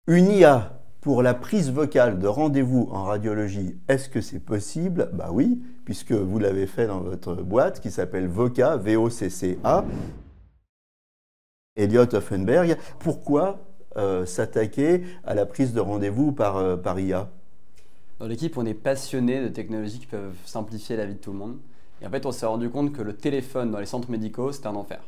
Une IA pour la prise vocale de rendez-vous en radiologie, est-ce que c'est possible? Bah oui, puisque vous l'avez fait dans votre boîte qui s'appelle Vocca, V-O-C-C-A. Elliot Offenberg, pourquoi s'attaquer à la prise de rendez-vous par IA? Dans l'équipe, on est passionné de technologies qui peuvent simplifier la vie de tout le monde. Et en fait, on s'est rendu compte que le téléphone dans les centres médicaux, c'était un enfer.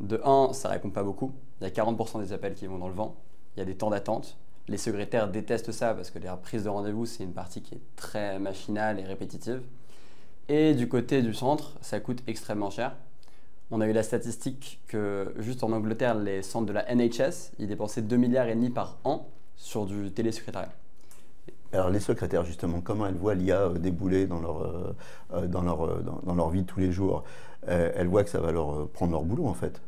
De un, ça répond pas beaucoup. Il y a 40% des appels qui vont dans le vent. Il y a des temps d'attente. Les secrétaires détestent ça parce que les prises de rendez-vous, c'est une partie qui est très machinale et répétitive. Et du côté du centre, ça coûte extrêmement cher. On a eu la statistique que juste en Angleterre, les centres de la NHS, ils dépensaient 2,5 milliards par an sur du télésecrétariat. Alors les secrétaires, justement, comment elles voient l'IA débouler dans leur vie de tous les jours? Elles voient que ça va leur prendre leur boulot, en fait.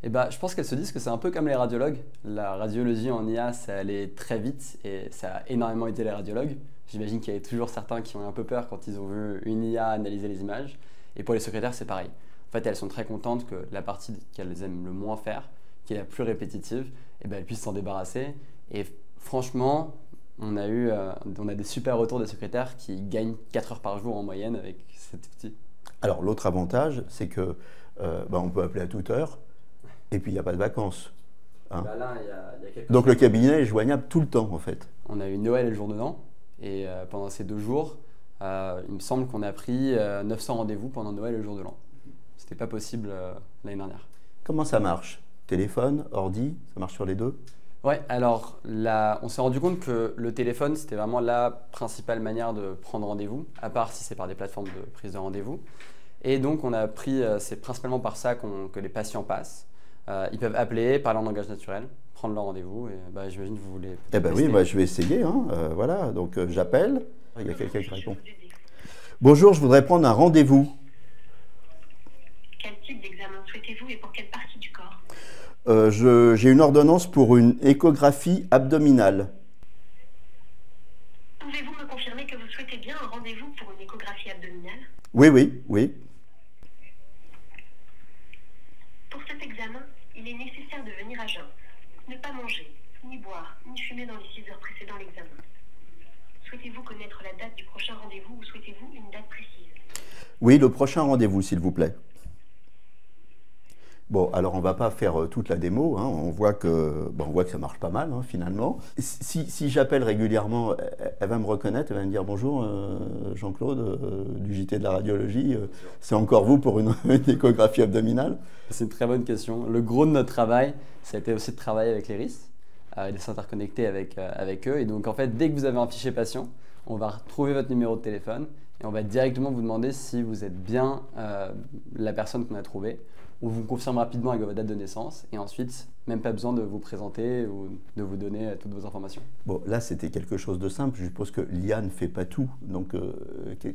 Et je pense qu'elles se disent que c'est un peu comme les radiologues. La radiologie en IA, ça allait très vite et ça a énormément aidé les radiologues. J'imagine qu'il y avait toujours certains qui ont eu un peu peur quand ils ont vu une IA analyser les images. Et pour les secrétaires, c'est pareil. En fait, elles sont très contentes que la partie qu'elles aiment le moins faire, qui est la plus répétitive, elles puissent s'en débarrasser. Et franchement, on a des super retours des secrétaires qui gagnent 4 heures par jour en moyenne avec cet outil. Alors l'autre avantage, c'est que on peut appeler à toute heure et puis il n'y a pas de vacances. Hein. Là, il y a quelques Donc le cabinet est joignable tout le temps, en fait. On a eu Noël et le jour de l'an. Et pendant ces 2 jours, il me semble qu'on a pris 900 rendez-vous pendant Noël et le jour de l'an. C'était pas possible l'année dernière. Comment ça marche? Téléphone, ordi, ça marche sur les deux? Ouais, alors là, on s'est rendu compte que le téléphone, c'était vraiment la principale manière de prendre rendez-vous, à part si c'est par des plateformes de prise de rendez-vous. Et donc, on a pris, c'est principalement par ça que les patients passent. Ils peuvent appeler, parler en langage naturel, prendre leur rendez-vous. Et j'imagine que vous voulez. Eh bien oui, je vais essayer. Hein. Voilà, donc j'appelle. Il y a quelqu'un qui répond. Bonjour, je voudrais prendre un rendez-vous. Quel type d'examen souhaitez-vous et pour quelle partie du corps? J'ai une ordonnance pour une échographie abdominale. Pouvez-vous me confirmer que vous souhaitez bien un rendez-vous pour une échographie abdominale? Oui. Pour cet examen, il est nécessaire de venir à jeun. Ne pas manger, ni boire, ni fumer dans les 6 heures précédant l'examen. Souhaitez-vous connaître la date du prochain rendez-vous ou souhaitez-vous une date précise? Oui, le prochain rendez-vous, s'il vous plaît. Bon, alors on ne va pas faire toute la démo, hein. On voit que ça marche pas mal, hein, finalement. Si j'appelle régulièrement, elle va me reconnaître, elle va me dire « Bonjour Jean-Claude, du JT de la radiologie, c'est encore vous pour une échographie abdominale ?» C'est une très bonne question. Le gros de notre travail, ça a été aussi de travailler avec les RIS, de s'interconnecter avec eux. Et donc en fait, dès que vous avez un fichier patient, on va retrouver votre numéro de téléphone et on va directement vous demander si vous êtes bien la personne qu'on a trouvée. On vous confirme rapidement avec votre date de naissance et ensuite, même pas besoin de vous présenter ou de vous donner toutes vos informations. Bon, là, c'était quelque chose de simple. Je suppose que l'IA ne fait pas tout. Donc,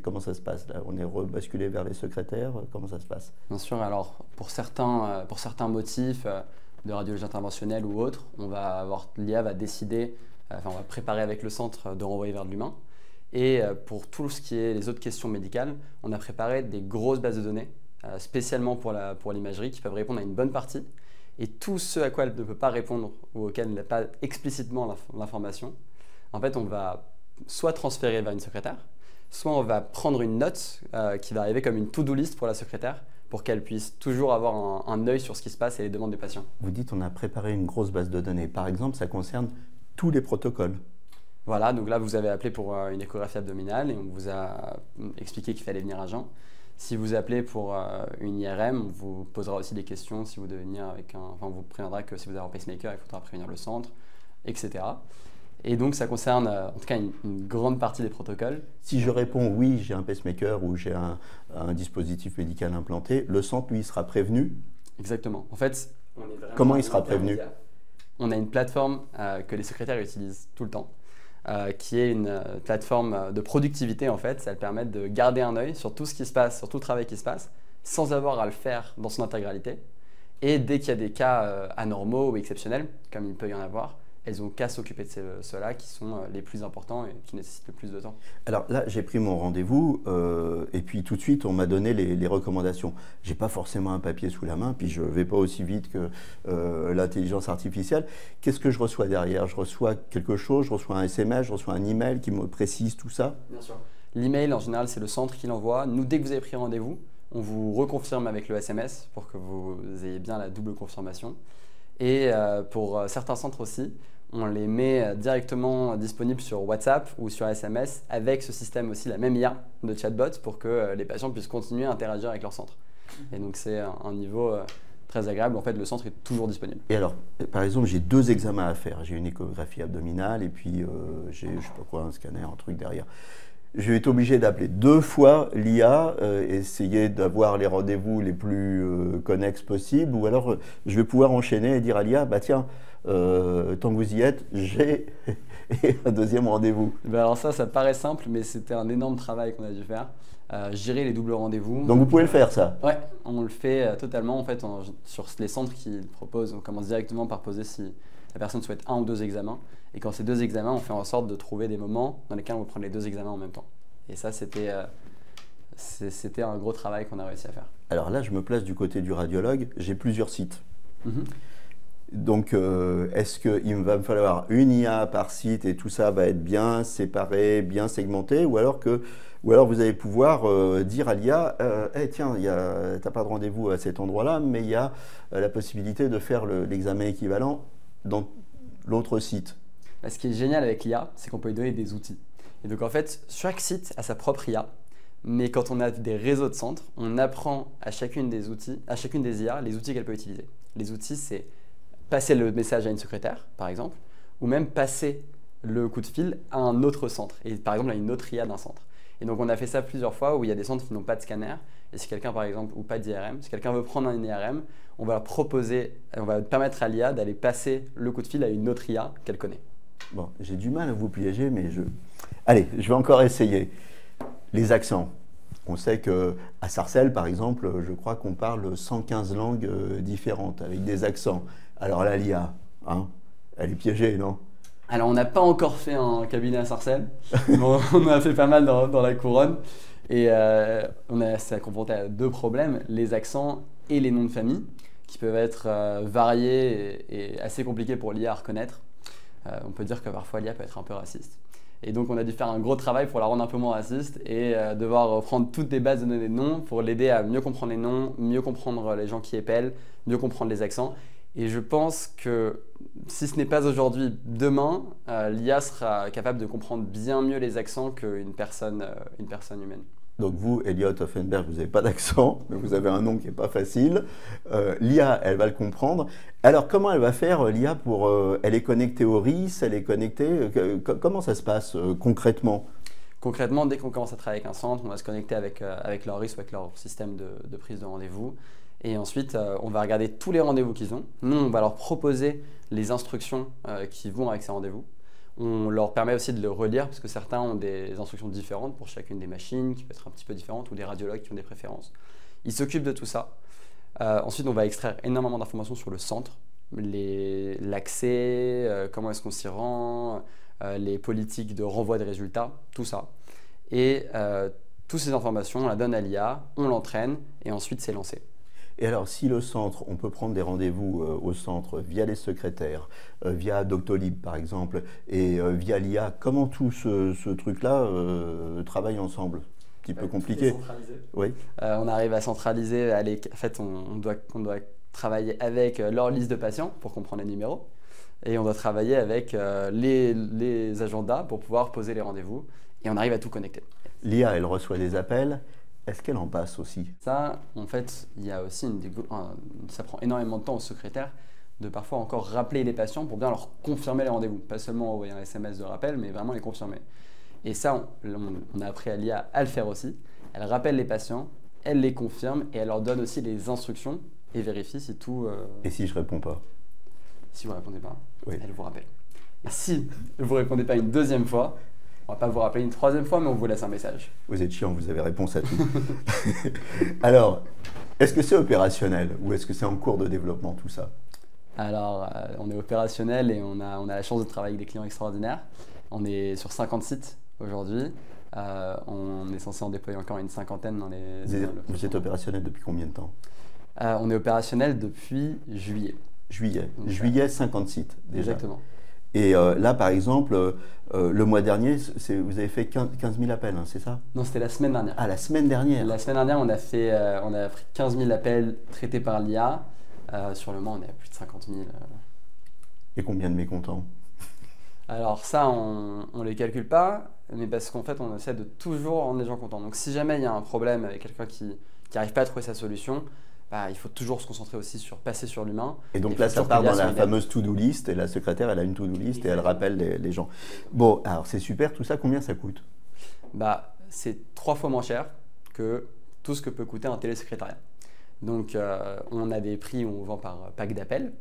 comment ça se passe là? On est rebasculé vers les secrétaires. Comment ça se passe? Bien sûr. Alors, pour certains motifs de radiologie interventionnelle ou autres, l'IA va décider, on va préparer avec le centre de renvoyer vers de l'humain. Et pour tout ce qui est les autres questions médicales, on a préparé des grosses bases de données spécialement pour l'imagerie, qui peuvent répondre à une bonne partie. Et tout ce à quoi elle ne peut pas répondre ou auquel elle n'a pas explicitement l'information, en fait, on va soit transférer vers une secrétaire, soit on va prendre une note qui va arriver comme une to-do list pour la secrétaire pour qu'elle puisse toujours avoir un œil sur ce qui se passe et les demandes des patients. Vous dites on a préparé une grosse base de données. Par exemple, ça concerne tous les protocoles. Voilà, donc là, vous avez appelé pour une échographie abdominale et on vous a expliqué qu'il fallait venir à jeun. Si vous appelez pour une IRM, on vous posera aussi des questions si vous devez venir on vous préviendra que si vous avez un pacemaker, il faudra prévenir le centre, etc. Et donc ça concerne en tout cas une grande partie des protocoles. Si je réponds oui, j'ai un pacemaker ou j'ai un dispositif médical implanté, le centre, lui, sera prévenu? Exactement. En fait, comment il sera prévenu? On a une plateforme que les secrétaires utilisent tout le temps. Qui est une plateforme de productivité en fait. Ça permet de garder un œil sur tout ce qui se passe, sur tout le travail qui se passe, sans avoir à le faire dans son intégralité. Et dès qu'il y a des cas anormaux ou exceptionnels, comme il peut y en avoir, elles n'ont qu'à s'occuper de ceux-là qui sont les plus importants et qui nécessitent le plus de temps. Alors là, j'ai pris mon rendez-vous et puis tout de suite, on m'a donné les recommandations. Je n'ai pas forcément un papier sous la main, puis je ne vais pas aussi vite que l'intelligence artificielle. Qu'est-ce que je reçois derrière? Je reçois quelque chose, je reçois un SMS, je reçois un email qui me précise tout ça? Bien sûr. L'email, en général, c'est le centre qui l'envoie. Nous, dès que vous avez pris rendez-vous, on vous reconfirme avec le SMS pour que vous ayez bien la double confirmation. Et pour certains centres aussi, on les met directement disponibles sur WhatsApp ou sur SMS avec ce système aussi, la même IA de chatbot pour que les patients puissent continuer à interagir avec leur centre. Et donc c'est un niveau très agréable. En fait, le centre est toujours disponible. Et alors, par exemple, j'ai 2 examens à faire. J'ai une échographie abdominale et puis j'ai, je ne sais pas quoi, un scanner, un truc derrière. Je vais être obligé d'appeler 2 fois l'IA, essayer d'avoir les rendez-vous les plus connexes possibles, ou alors je vais pouvoir enchaîner et dire à l'IA, bah tiens, tant que vous y êtes, j'ai un deuxième rendez-vous. Ben alors ça paraît simple, mais c'était un énorme travail qu'on a dû faire. Gérer les doubles rendez-vous. Donc vous pouvez le faire, ça? Ouais, on le fait totalement. En fait, sur les centres qui le proposent, on commence directement par poser si la personne souhaite 1 ou 2 examens. Et quand c'est 2 examens, on fait en sorte de trouver des moments dans lesquels on va prendre les 2 examens en même temps. Et ça, c'était un gros travail qu'on a réussi à faire. Alors là, je me place du côté du radiologue. J'ai plusieurs sites. Donc, est-ce qu'il va me falloir une IA par site et tout ça va être bien séparé, bien segmenté, ou alors vous allez pouvoir dire à l'IA, hey, tiens, tu n'as pas de rendez-vous à cet endroit-là, mais il y a la possibilité de faire l'examen équivalent dans l'autre site. Ce qui est génial avec l'IA, c'est qu'on peut lui donner des outils. Et donc en fait, chaque site a sa propre IA, mais quand on a des réseaux de centres, on apprend à chacune des IA, les outils qu'elle peut utiliser. Les outils, c'est passer le message à une secrétaire, par exemple, ou même passer le coup de fil à un autre centre, et par exemple à une autre IA d'un centre. Et donc on a fait ça plusieurs fois où il y a des centres qui n'ont pas de scanner, et si quelqu'un par exemple, ou pas d'IRM, si quelqu'un veut prendre un IRM, on va permettre à l'IA d'aller passer le coup de fil à une autre IA qu'elle connaît. Bon, j'ai du mal à vous piéger, mais allez, je vais encore essayer. Les accents. On sait qu'à Sarcelles, par exemple, je crois qu'on parle 115 langues différentes, avec des accents. Alors là, l'IA, hein, elle est piégée, non? Alors, on n'a pas encore fait un cabinet à Sarcelles, mais on en a fait pas mal dans la couronne. Et on s'est confronté à 2 problèmes, les accents et les noms de famille, qui peuvent être variés et assez compliqués pour l'IA à reconnaître. On peut dire que parfois l'IA peut être un peu raciste. Et donc on a dû faire un gros travail pour la rendre un peu moins raciste et devoir reprendre toutes les bases de données de noms pour l'aider à mieux comprendre les noms, mieux comprendre les gens qui épellent, mieux comprendre les accents. Et je pense que si ce n'est pas aujourd'hui, demain, l'IA sera capable de comprendre bien mieux les accents qu'une personne humaine. Donc vous, Elliot Offenberg, vous n'avez pas d'accent, mais vous avez un nom qui n'est pas facile. L'IA, elle va le comprendre. Alors comment elle va faire, l'IA, pour... elle est connectée au RIS, elle est connectée... comment ça se passe concrètement? Concrètement, dès qu'on commence à travailler avec un centre, on va se connecter avec leur RIS ou avec leur système de prise de rendez-vous. Et ensuite, on va regarder tous les rendez-vous qu'ils ont. Nous, on va leur proposer les instructions qui vont avec ces rendez-vous. On leur permet aussi de le relire parce que certains ont des instructions différentes pour chacune des machines qui peuvent être un petit peu différentes ou des radiologues qui ont des préférences. Ils s'occupent de tout ça. Ensuite, on va extraire énormément d'informations sur le centre, l'accès, comment est-ce qu'on s'y rend, les politiques de renvoi des résultats, tout ça. Et toutes ces informations, on la donne à l'IA, on l'entraîne et ensuite c'est lancé. Et alors, si le centre, on peut prendre des rendez-vous au centre via les secrétaires, via Doctolib par exemple, et via l'IA, comment tout ce truc-là travaille ensemble? Un petit peu compliqué. Oui. On arrive à centraliser. En fait, on doit travailler avec leur liste de patients pour comprendre les numéros. Et on doit travailler avec les agendas pour pouvoir poser les rendez-vous. Et on arrive à tout connecter. L'IA, elle reçoit des appels. Est-ce qu'elle en passe aussi? Ça, en fait, il y a aussi ça prend énormément de temps aux secrétaires de parfois encore rappeler les patients pour bien leur confirmer les rendez-vous. Pas seulement envoyer un SMS de rappel, mais vraiment les confirmer. Et ça, on a appris à l'IA à le faire aussi. Elle rappelle les patients, elle les confirme et elle leur donne aussi les instructions et vérifie si tout... Et si je ne réponds pas? Si vous ne répondez pas, oui. Elle vous rappelle. Et si vous ne répondez pas une 2e fois, on ne va pas vous rappeler une 3e fois, mais on vous laisse un message. Vous êtes chiant, vous avez réponse à tout. Alors, est-ce que c'est opérationnel ou est-ce que c'est en cours de développement tout ça? Alors, on est opérationnel et on a la chance de travailler avec des clients extraordinaires. On est sur 50 sites aujourd'hui. On est censé en déployer encore une cinquantaine dans les... Vous êtes opérationnel depuis combien de temps? On est opérationnel depuis juillet. Juillet, 50 sites déjà. Exactement. Et là, par exemple, le mois dernier, vous avez fait 15 000 appels, hein, c'est ça? Non, c'était la semaine dernière. Ah, la semaine dernière. La semaine dernière, on a pris 15 000 appels traités par l'IA. Sur le mois, on est à plus de 50 000. Et combien de mécontents? Alors ça, on ne les calcule pas, mais parce qu'en fait, on essaie de toujours rendre les gens contents. Donc si jamais il y a un problème avec quelqu'un qui n'arrive pas à trouver sa solution, il faut toujours se concentrer aussi sur passer sur l'humain. Et donc là, ça part dans la fameuse to-do list, et la secrétaire, elle a une to-do list et elle rappelle les gens. Bon, alors c'est super, tout ça, combien ça coûte? C'est 3 fois moins cher que tout ce que peut coûter un télésecrétariat. Donc on a des prix où on vend par pack d'appels.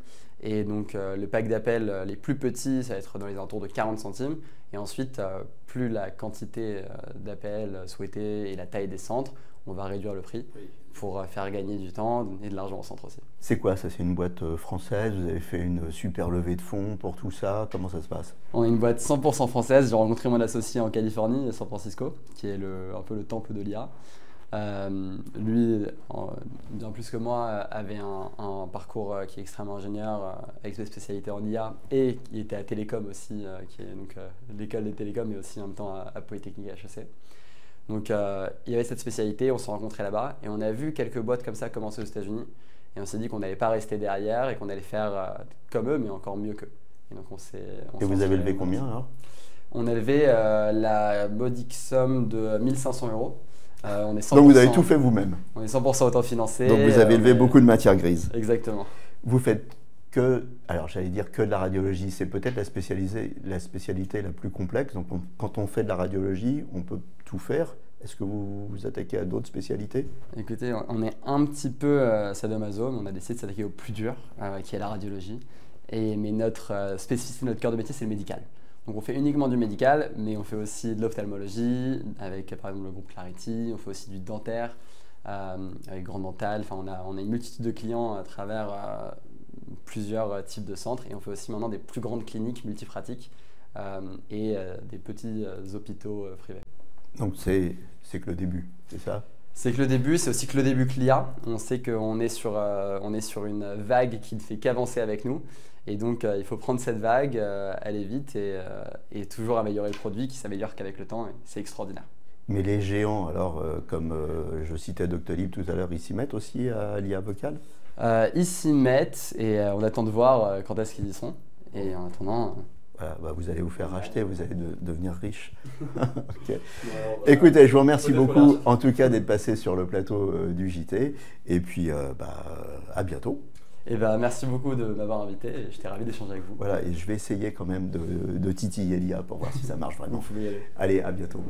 Et donc le pack d'appels les plus petits, ça va être dans les alentours de 40 centimes. Et ensuite, plus la quantité d'appels souhaités et la taille des centres, on va réduire le prix pour faire gagner du temps et de l'argent au centre aussi. C'est quoi ça? C'est une boîte française? Vous avez fait une super levée de fonds pour tout ça? Comment ça se passe? On est une boîte 100% française. J'ai rencontré mon associé en Californie, à San Francisco, qui est un peu le temple de l'IA. Lui, bien plus que moi, avait un parcours qui est extrêmement ingénieur, avec des spécialités en IA, et il était à Télécom aussi, qui est donc l'école des télécoms, et aussi en même temps à Polytechnique HEC. Donc il y avait cette spécialité, on s'est rencontrés là-bas, et on a vu quelques boîtes comme ça commencer aux États-Unis, et on s'est dit qu'on n'allait pas rester derrière, et qu'on allait faire comme eux, mais encore mieux qu'eux. Et donc et vous avez levé combien alors? On a levé la modique somme de 1 500 €. Donc vous avez tout fait vous-même? On est 100% autofinancé. Donc vous avez levé beaucoup de matière grise? Exactement. Vous faites alors j'allais dire que de la radiologie, c'est peut-être la spécialité la plus complexe. Donc quand on fait de la radiologie, on peut tout faire. Est-ce que vous vous attaquez à d'autres spécialités? Écoutez, on est un petit peu sadomaso, mais on a décidé de s'attaquer au plus dur, qui est la radiologie. Mais notre spécificité, notre cœur de métier, c'est le médical. Donc on fait uniquement du médical, mais on fait aussi de l'ophtalmologie, avec par exemple le groupe Clarity, on fait aussi du dentaire, avec Grand Dental. Enfin, on a une multitude de clients à travers plusieurs types de centres, et on fait aussi maintenant des plus grandes cliniques multipratiques et des petits hôpitaux privés. Donc c'est que le début, c'est ça? C'est que le début, c'est aussi que le début que l'IA. On sait qu'on est sur une vague qui ne fait qu'avancer avec nous. Et donc, il faut prendre cette vague, aller vite et toujours améliorer le produit qui s'améliore qu'avec le temps. Et c'est extraordinaire. Mais les géants, alors, comme je citais Doctolib tout à l'heure, ils s'y mettent aussi à l'IA vocale? Ils s'y mettent et on attend de voir quand est-ce qu'ils y sont. Et en attendant... Voilà, vous allez vous faire racheter, vous allez devenir riche. Okay. Écoutez, je vous remercie beaucoup en tout cas d'être passé sur le plateau du JT. Et puis, à bientôt. Merci beaucoup de m'avoir invité, et j'étais ravi d'échanger avec vous. Voilà, et je vais essayer quand même de titiller l'IA pour voir si ça marche vraiment. Vous pouvez y aller. Allez, à bientôt.